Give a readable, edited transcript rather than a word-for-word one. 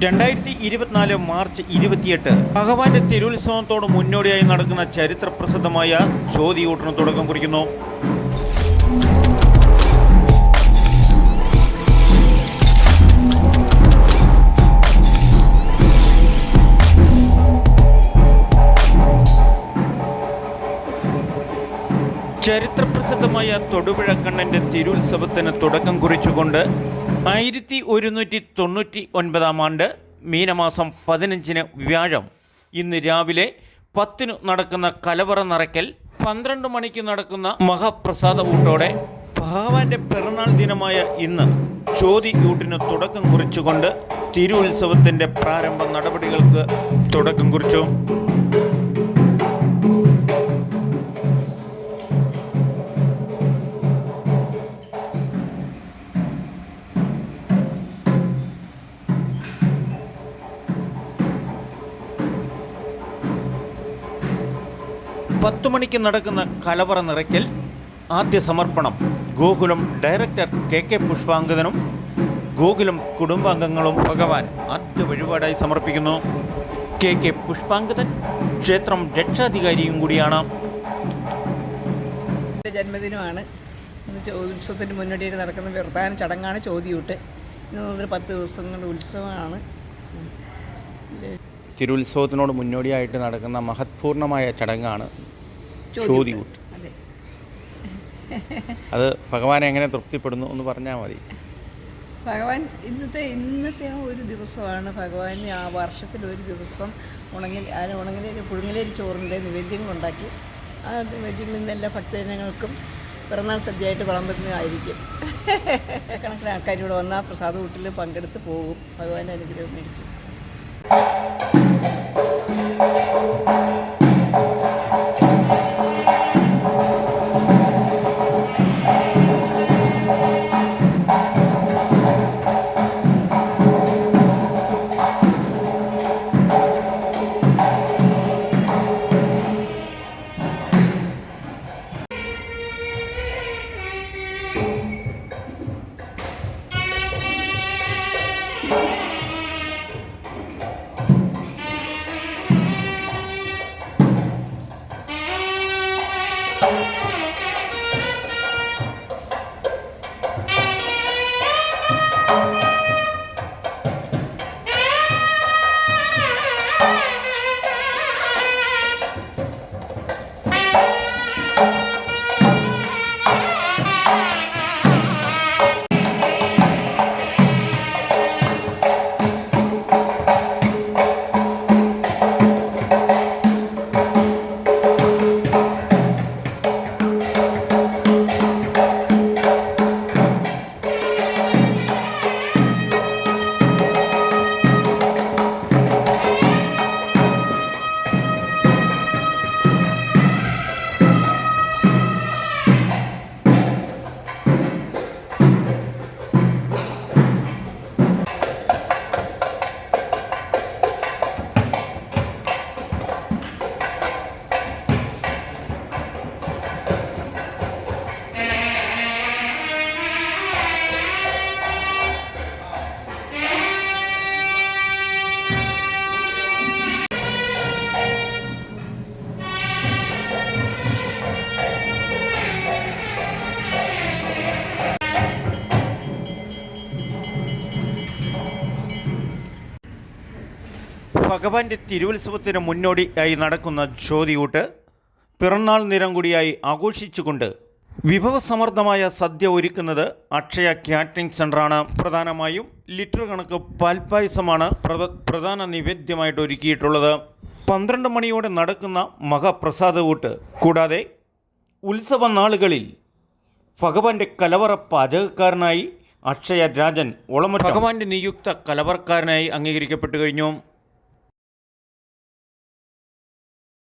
2024 March 28 ഭഗവാന്റെ തിരുത്സവത്തോട് മുന്നോടിയായി നടക്കുന്ന ചരിത്ര പ്രസിദ്ധമായ ചോതിയൂട്ടിന് തുടക്കം കുറിക്കുന്നു. ചരിത്രപ്രസിദ്ധമായ തൊടുപുഴ കണ്ണൻ്റെ തിരുത്സവത്തിന് തുടക്കം കുറിച്ചുകൊണ്ട് 1199 ആണ്ട് മീനമാസം 15 വ്യാഴം ഇന്ന് രാവിലെ 10 നടക്കുന്ന കലവറ നിറയ്ക്കൽ, 12 മണിക്ക് നടക്കുന്ന മഹാപ്രസാദ ഊട്ടോടെ ഭഗവാന്റെ പിറന്നാൾ ദിനമായ ഇന്ന് ചോതിയൂട്ടിന് തുടക്കം കുറിച്ചുകൊണ്ട് തിരുത്സവത്തിൻ്റെ പ്രാരംഭ നടപടികൾക്ക് തുടക്കം കുറിച്ചു. പത്ത് മണിക്ക് നടക്കുന്ന കലവറ നിറയ്ക്കൽ, ആദ്യ സമർപ്പണം ഗോകുലം ഡയറക്ടർ KK പുഷ്പാങ്കദനും ഗോകുലം കുടുംബാംഗങ്ങളും ഭഗവാൻ ആദ്യ വഴിപാടായി സമർപ്പിക്കുന്നു. KK പുഷ്പാങ്കദൻ ക്ഷേത്രം രക്ഷാധികാരിയും കൂടിയാണ്. ജന്മദിനമാണ്. ഉത്സവത്തിന് മുന്നോടിയായിട്ട് നടക്കുന്ന പ്രധാന ചടങ്ങാണ് ചോതിയൂട്ട്. ഇന്ന് 10 ദിവസം കൊണ്ട് ഉത്സവമാണ്. തിരുത്സവത്തിനോട് മുന്നോടിയായിട്ട് നടക്കുന്ന മഹത്പൂർണമായ ചടങ്ങാണ് ചോതിയൂട്ട്. അത് ഭഗവാനെ എങ്ങനെ തൃപ്തിപ്പെടുന്നു എന്ന് പറഞ്ഞാൽ മതി. ഭഗവാൻ ഇന്നത്തെ ആ ഒരു ദിവസമാണ് ഭഗവാന് ആ വർഷത്തിലൊരു ദിവസം ഉണങ്ങലേരി പുഴുങ്ങലേരി ചോറിൻ്റെ നിവേദ്യങ്ങളുണ്ടാക്കി ആ നിവേദ്യങ്ങളിൽ നിന്ന് എല്ലാ ഭക്തജനങ്ങൾക്കും പിറന്നാൾ സദ്യയായിട്ട് വിളമ്പുന്നതായിരിക്കും. കണക്കിന് ആൾക്കാർ ഇവിടെ വന്നാൽ പ്രസാദ ഊട്ടിൽ പങ്കെടുത്ത് പോകും. ഭഗവാന്റെ അനുഗ്രഹം മേടിച്ചു. ഭഗവാന്റെ തിരുവുത്സവത്തിന് മുന്നോടിയായി നടക്കുന്ന ചോതിയൂട്ട് പിറന്നാൾ നിരം കൂടിയായി ആഘോഷിച്ചുകൊണ്ട് വിഭവസമൃദ്ധമായ സദ്യ ഒരുക്കുന്നത് അക്ഷയ കാറ്ററിംഗ് സെൻ്ററാണ്. പ്രധാനമായും ലിറ്റർ കണക്ക് പാൽപ്പായസമാണ് പ്രധാന നിവേദ്യമായിട്ട് ഒരുക്കിയിട്ടുള്ളത്. 12 മണിയോടെ നടക്കുന്ന മഹാപ്രസാദ ഊട്ട് കൂടാതെ ഉത്സവ നാളുകളിൽ ഭഗവാന്റെ കലവറ പാചകക്കാരനായി അക്ഷയ രാജൻ ഒളമറ്റം ഭഗവാന്റെ നിയുക്ത കലവറക്കാരനായി അംഗീകരിക്കപ്പെട്ടു കഴിഞ്ഞു.